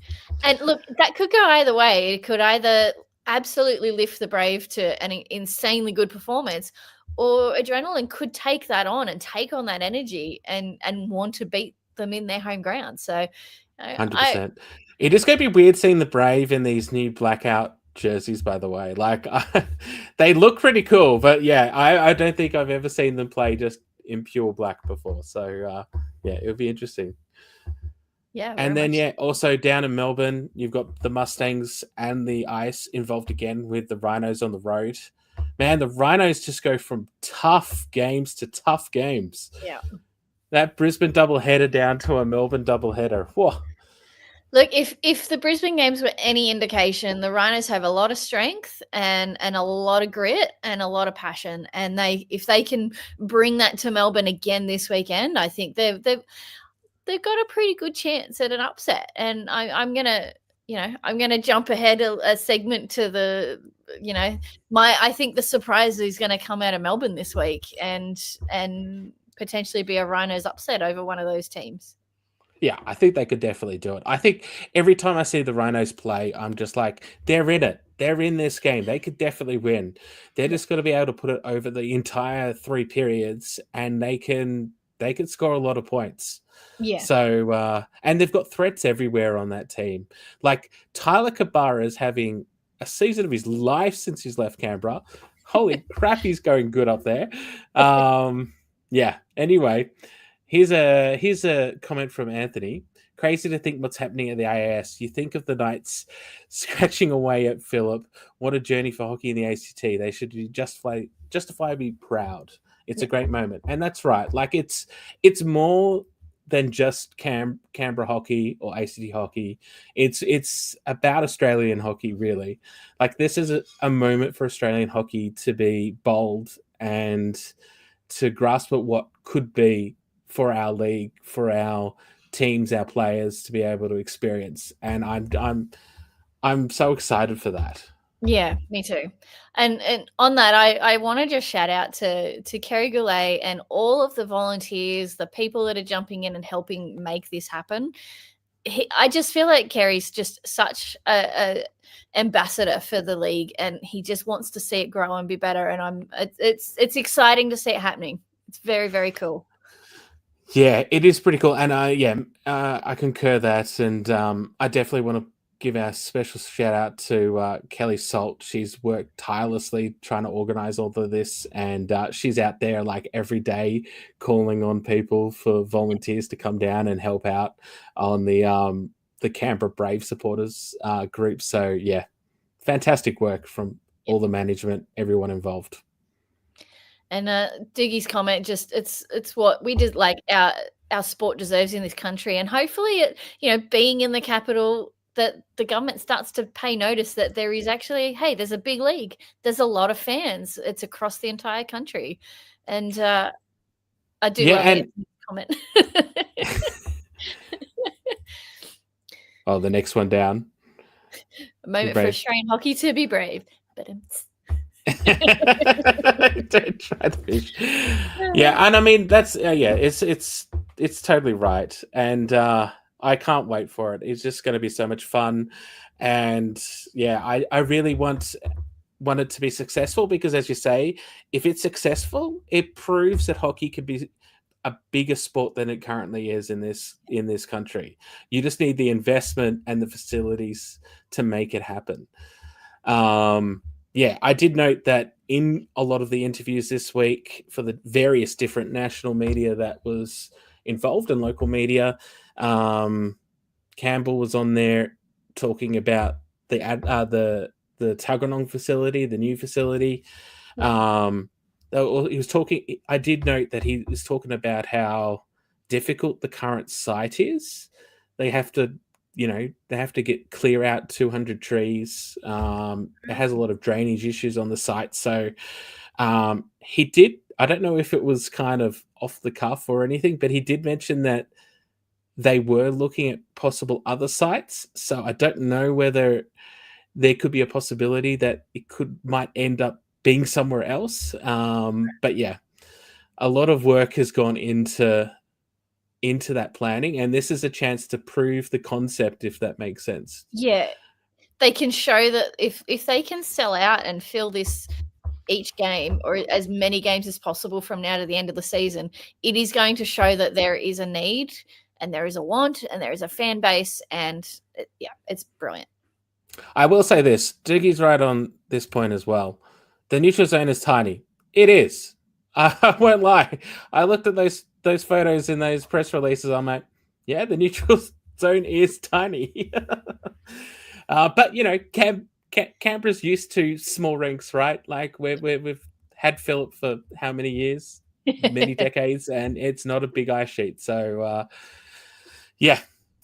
And look, that could go either way. It could either absolutely lift the Brave to an insanely good performance, or Adrenaline could take that on and take on that energy and want to beat them in their home ground. So 100%. It is going to be weird seeing the Brave in these new blackout jerseys, by the way. Like, they look pretty cool, but I don't think I've ever seen them play just in pure black before. So it'll be interesting. Yeah. And then, also down in Melbourne, you've got the Mustangs and the Ice involved again with the Rhinos on the road. Man, the Rhinos just go from tough games to tough games. Yeah. That Brisbane doubleheader down to a Melbourne doubleheader. Whoa. Look, if the Brisbane games were any indication, the Rhinos have a lot of strength and a lot of grit and a lot of passion. And if they can bring that to Melbourne again this weekend, I think they've got a pretty good chance at an upset. And I'm gonna jump ahead a segment to I think the surprise is going to come out of Melbourne this week and potentially be a Rhinos upset over one of those teams. Yeah, I think they could definitely do it. I think every time I see the Rhinos play, I'm just like, they're in it. They're in this game. They could definitely win. They're just going to be able to put it over the entire 3 periods, and they can score a lot of points. Yeah. So, and they've got threats everywhere on that team. Like, Tyler Kabara is having a season of his life since he's left Canberra. Holy crap, he's going good up there. Anyway, here's a comment from Anthony. Crazy to think what's happening at the AIS. You think of the Knights scratching away at Phillip. What a journey for hockey in the ACT. They should be justifiably proud. It's a great moment. And that's right. Like, it's more than just Canberra hockey or ACT hockey. It's about Australian hockey, really. Like, this is a moment for Australian hockey to be bold and to grasp at what could be for our league, for our teams, our players to be able to experience. And I'm so excited for that. Yeah, me too. And on that, I want to just shout out to Kerry Goulet and all of the volunteers, the people that are jumping in and helping make this happen. I just feel like Kerry's just such a ambassador for the league, and he just wants to see it grow and be better. And it's exciting to see it happening. It's very, very cool. Yeah, it is pretty cool. And I concur that. And I definitely want to give our special shout out to Kelly Salt. She's worked tirelessly trying to organize all of this, and she's out there like every day calling on people for volunteers to come down and help out on the Canberra Brave supporters group. So fantastic work from all the management, everyone involved. And Doogie's comment, just it's what we just like our sport deserves in this country, and hopefully it, being in the capital, that the government starts to pay notice that there is actually, hey, there's a big league, there's a lot of fans, it's across the entire country, and I do love Anthony's comment. Oh, the next one down. A moment for Australian hockey to be brave. But don't try to fish. Yeah, and I mean that's it's totally right, and I can't wait for it. It's just going to be so much fun, and I really want it to be successful, because, as you say, if it's successful, it proves that hockey can be a bigger sport than it currently is in this country. You just need the investment and the facilities to make it happen. I did note that in a lot of the interviews this week for the various different national media that was involved, and local media, Campbell was on there talking about the Tuggeranong facility, the new facility. He was talking. I did note that he was talking about how difficult the current site is. They have to clear out 200 trees. It has a lot of drainage issues on the site. So he did. I don't know if it was kind of off the cuff or anything, but he did mention that they were looking at possible other sites. So I don't know whether there could be a possibility that it might end up being somewhere else. But yeah, a lot of work has gone into that planning, and this is a chance to prove the concept, if that makes sense. Yeah, they can show that if they can sell out and fill this each game, or as many games as possible from now to the end of the season, it is going to show that there is a need, and there is a want, and there is a fan base, and it's brilliant. I will say this, Doogie's right on this point as well. The neutral zone is tiny. It is. I won't lie. I looked at those photos in those press releases. I'm like, yeah, the neutral zone is tiny. But Canberra's used to small rinks, right? Like we've had Phillip for how many years? Many decades, and it's not a big ice sheet. So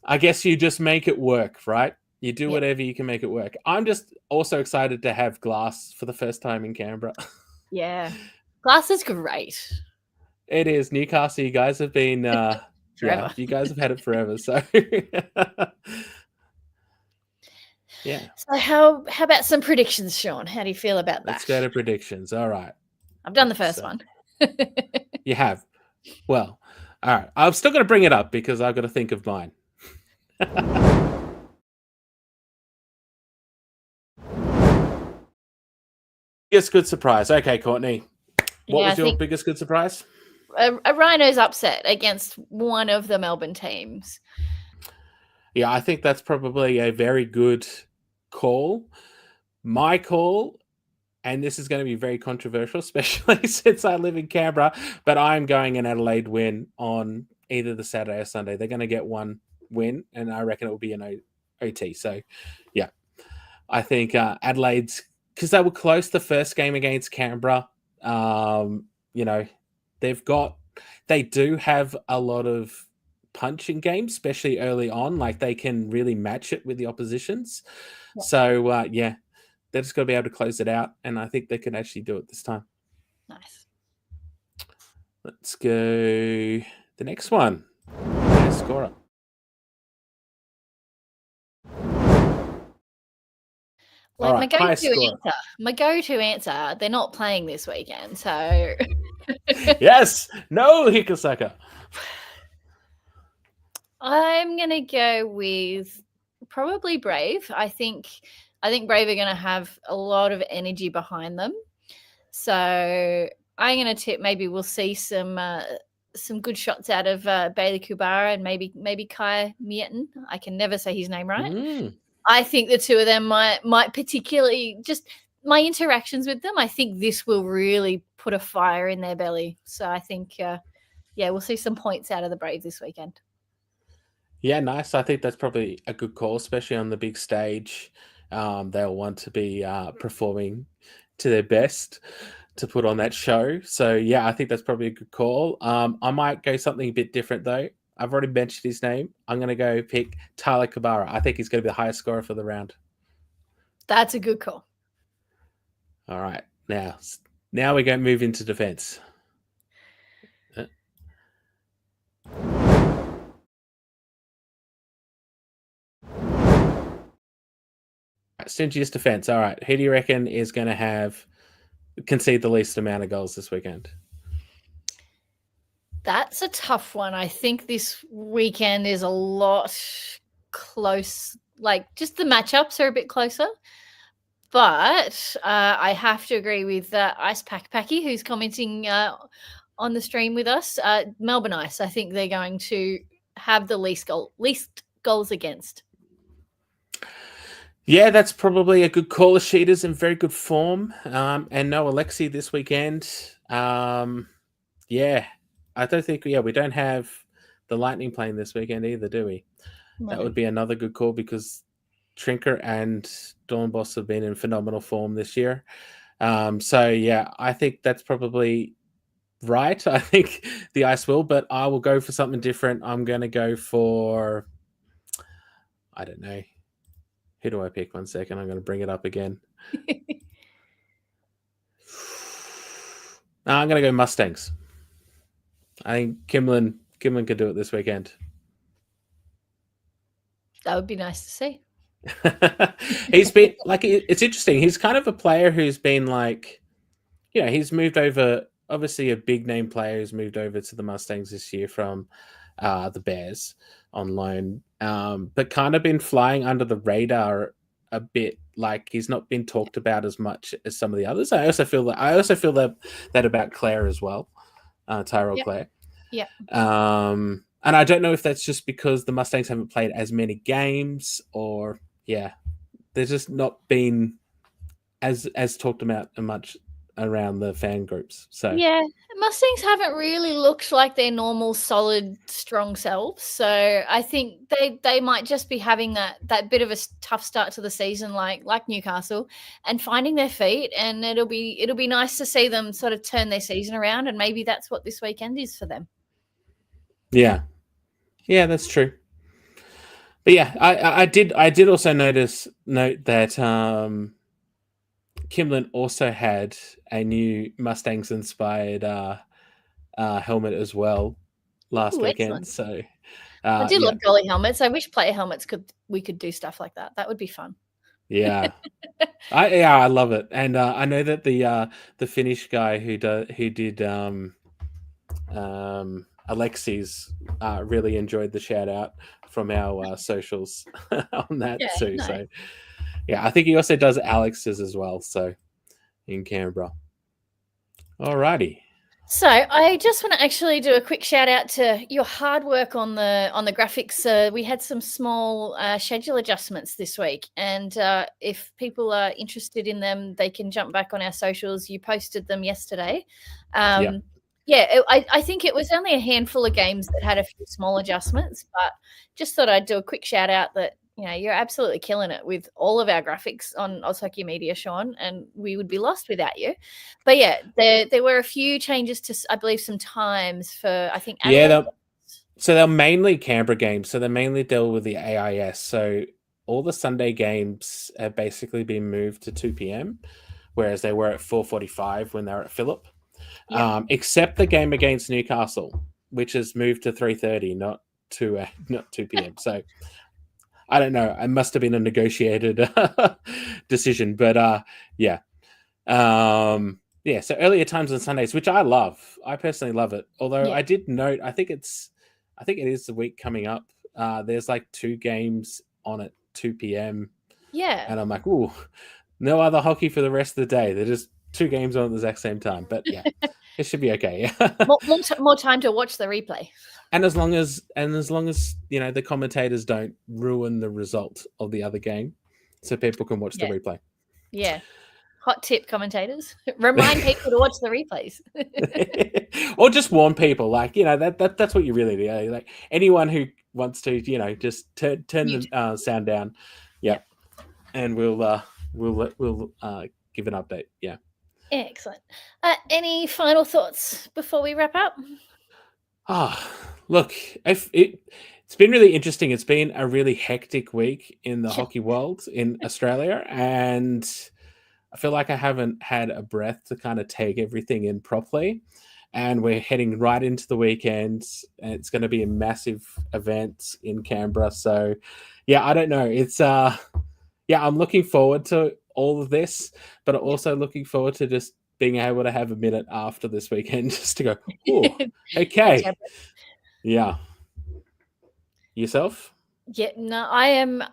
I guess you just make it work, right? You do whatever you can make it work. I'm just also excited to have glass for the first time in Canberra. Yeah. Glass is great. It is. Newcastle, you guys have been forever. You guys have had it forever. So yeah. So how about some predictions, Sean? How do you feel about that? Let's go to predictions. All right. I've done the first one. You have. Well, all right. I'm still going to bring it up because I've got to think of mine. Biggest good surprise. Okay, Courtney. What was your biggest good surprise? A Rhinos upset against one of the Melbourne teams. Yeah, I think that's probably a very good call. My call, and this is going to be very controversial, especially since I live in Canberra, but I'm going an Adelaide win on either the Saturday or Sunday. They're going to get one win, and I reckon it will be an OT. So, yeah, I think Adelaide's, because they were close the first game against Canberra. They do have a lot of punch in games, especially early on. Like they can really match it with the oppositions. Yeah. So they're just got to be able to close it out, and I think they can actually do it this time. Nice. Let's go the next one. Scorer. Like my go-to answer, they're not playing this weekend, so yes, no Hikosaka. I'm gonna go with probably Brave. I think Brave are gonna have a lot of energy behind them, so I'm gonna tip maybe we'll see some good shots out of Bailey Kubara and maybe Kai Mietten. I can never say his name right. I think the two of them might particularly, just my interactions with them, I think this will really put a fire in their belly. So I think, we'll see some points out of the Brave this weekend. Yeah, nice. I think that's probably a good call, especially on the big stage. They'll want to be performing to their best to put on that show. So yeah, I think that's probably a good call. I might go something a bit different though. I've already mentioned his name. I'm going to go pick Tyler Kabara. I think he's going to be the highest scorer for the round. That's a good call. All right, now we're going to move into defense. Stingiest defense. All right, who do you reckon is going to concede the least amount of goals this weekend? That's a tough one. I think this weekend is a lot close. Like, just the matchups are a bit closer. But I have to agree with Ice Packy, who's commenting on the stream with us. Melbourne Ice, I think they're going to have the least goals against. Yeah, that's probably a good call. Sheeta's in very good form. And no Alexi this weekend. Yeah, I don't think, we don't have the Lightning playing this weekend either, do we? No. That would be another good call because Trinker and Dornbos have been in phenomenal form this year. So, yeah, I think that's probably right. I think the Ice will, but I will go for something different. I'm going to go for, I don't know. Who do I pick? 1 second. I'm going to bring it up again. I'm going to go Mustangs. I think Kimlin could do it this weekend. That would be nice to see. He's been like, it's interesting. He's kind of a player who's been like, he's moved over. Obviously, a big name player who's moved over to the Mustangs this year from the Bears on loan, but kind of been flying under the radar a bit. Like, he's not been talked about as much as some of the others. I also feel that about Claire as well, Tyrell Claire. Yeah. And I don't know if that's just because the Mustangs haven't played as many games, or there's just not been as talked about much around the fan groups. So yeah, Mustangs haven't really looked like their normal solid strong selves, so I think they might just be having that bit of a tough start to the season, like Newcastle, and finding their feet, and it'll be nice to see them sort of turn their season around, and maybe that's what this weekend is for them. Yeah, that's true. But yeah, I did also note that Kimlin also had a new Mustangs inspired helmet as well last weekend. So I do love goalie helmets. I wish player helmets we could do stuff like that. That would be fun. Yeah. I love it. And I know that the Finnish guy who did Alexi's really enjoyed the shout out from our socials on that too. Nice. So yeah, I think he also does Alex's as well. So in Canberra. Alrighty. So I just want to actually do a quick shout out to your hard work on the graphics. We had some small schedule adjustments this week, and if people are interested in them, they can jump back on our socials. You posted them yesterday. I think it was only a handful of games that had a few small adjustments, but just thought I'd do a quick shout out that you're absolutely killing it with all of our graphics on Ozhockey Media, Sean, and we would be lost without you. But yeah, there were a few changes to, I believe, some times for, I think. So they're mainly Canberra games. So they mainly deal with the AIS. So all the Sunday games have basically been moved to 2 p.m, whereas they were at 4:45 when they were at Phillip. Yeah. Except the game against Newcastle, which has moved to 3:30, not 2 p.m. So I don't know. It must have been a negotiated decision, but so earlier times on Sundays, which I love. I personally love it. Although I did note, I think it is the week coming up. There's like 2 games on at 2 p.m. Yeah, and I'm like, ooh, no other hockey for the rest of the day. They're just 2 games on at the exact same time. But yeah, it should be okay. more time to watch the replay. And as long as the commentators don't ruin the result of the other game, so people can watch the replay. Yeah, hot tip, commentators: remind people to watch the replays, or just warn people. Like that's what you really do. Like anyone who wants to, just turn the sound down. Yeah. and we'll give an update. Yeah. Excellent. Any final thoughts before we wrap up? Look, it's been really interesting. It's been a really hectic week in the hockey world in Australia, and I feel like I haven't had a breath to kind of take everything in properly. And we're heading right into the weekend, and it's going to be a massive event in Canberra. So, yeah, I don't know. It's I'm looking forward to all of this, but also looking forward to just being able to have a minute after this weekend just to go, oh, okay. Yeah. Yourself? Yeah, no, I'm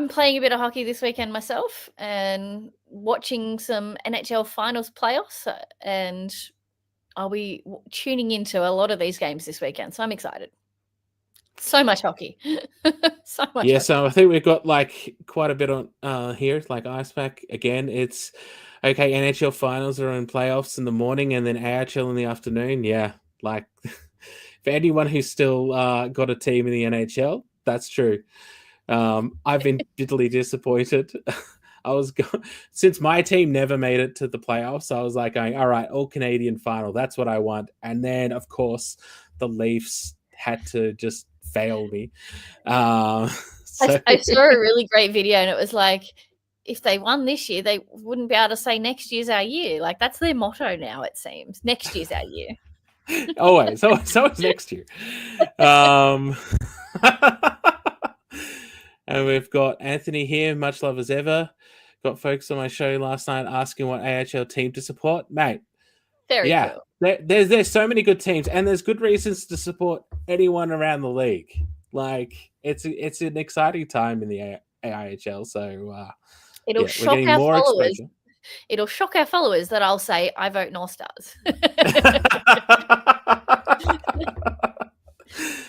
playing a bit of hockey this weekend myself and watching some NHL finals playoffs, and I'll be tuning into a lot of these games this weekend. So I'm excited. So much hockey. So much hockey. So I think we've got like quite a bit on here. It's like Ice Pack again. It's okay. NHL finals are in playoffs in the morning, and then AIHL in the afternoon. Yeah, like for anyone who's still got a team in the NHL, that's true. I've been bitterly disappointed. Since my team never made it to the playoffs, I was like going, all right, all Canadian final. That's what I want. And then, of course, the Leafs had to just fail me. I saw a really great video, and it was like, if they won this year, they wouldn't be able to say next year's our year. Like, that's their motto now, it seems. Next year's our year. Always. So it's next year. And we've got Anthony here, much love as ever. Got folks on my show last night asking what AHL team to support. Mate, very cool. There's so many good teams, and there's good reasons to support anyone around the league. Like, it's an exciting time in the AIHL, so it'll shock our followers. Exposure. It'll shock our followers that I'll say I vote Northstars.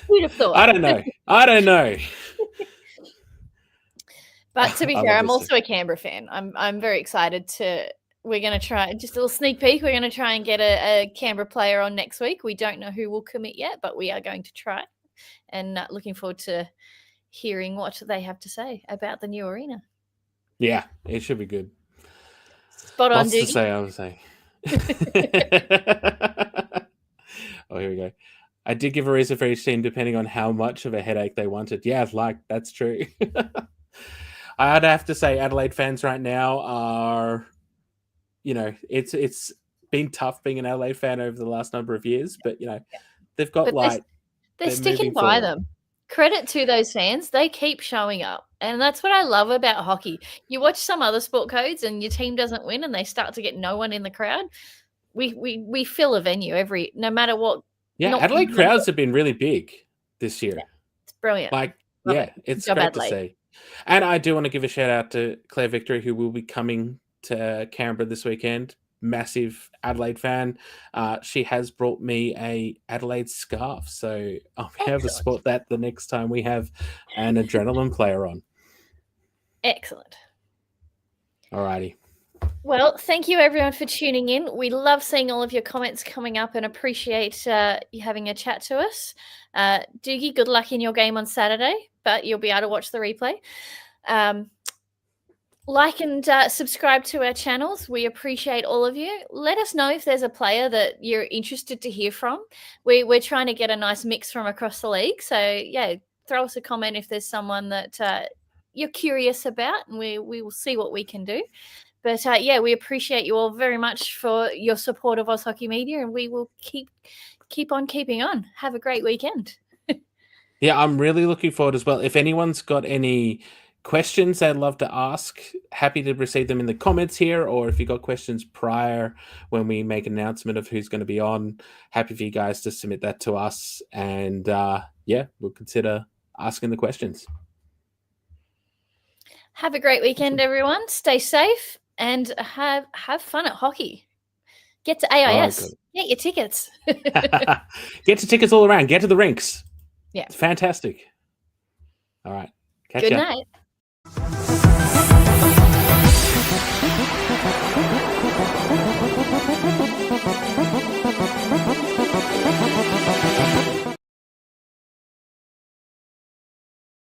Who'd have thought? I don't know. But to be fair, I'm also a Canberra fan. I'm very excited we're going to try, just a little sneak peek, we're going to try and get a Canberra player on next week. We don't know who will commit yet, but we are going to try, and looking forward to hearing what they have to say about the new arena. Yeah, it should be good. Spot on, Lots to say, I would say. Oh, here we go. I did give a reason for each team depending on how much of a headache they wanted. Yeah, that's true. I'd have to say Adelaide fans right now are, it's been tough being an Adelaide fan over the last number of years, but, they've got they're sticking by them. Credit to those fans. They keep showing up. And that's what I love about hockey. You watch some other sport codes and your team doesn't win and they start to get no one in the crowd. We fill a venue no matter what. Yeah, Adelaide crowds have been really big this year. Yeah, it's brilliant. It's great to see. And I do want to give a shout out to Claire Victory, who will be coming to Canberra this weekend. Massive Adelaide fan. She has brought me a Adelaide scarf, so I'll be able to sport that the next time we have an adrenaline player on. Excellent. Alrighty. Well, thank you everyone for tuning in. We love seeing all of your comments coming up and appreciate you having a chat to us. Doogie, good luck in your game on Saturday, but you'll be able to watch the replay. Like and subscribe to our channels. We appreciate all of you. Let us know if there's a player that you're interested to hear from. We're trying to get a nice mix from across the league. So, yeah, throw us a comment if there's someone that you're curious about, and we will see what we can do. But, we appreciate you all very much for your support of Oz Hockey Media, and we will keep on keeping on. Have a great weekend. Yeah, I'm really looking forward as well. If anyone's got any questions they'd love to ask, happy to receive them in the comments here, or if you got questions prior when we make an announcement of who's going to be on, happy for you guys to submit that to us, and we'll consider asking the questions. Have a great weekend, everyone. Stay safe and have fun at hockey. Get to AIS. Get your tickets. Get your tickets all around. Get to the rinks. Yeah. It's fantastic. All right. Good night. Thank you.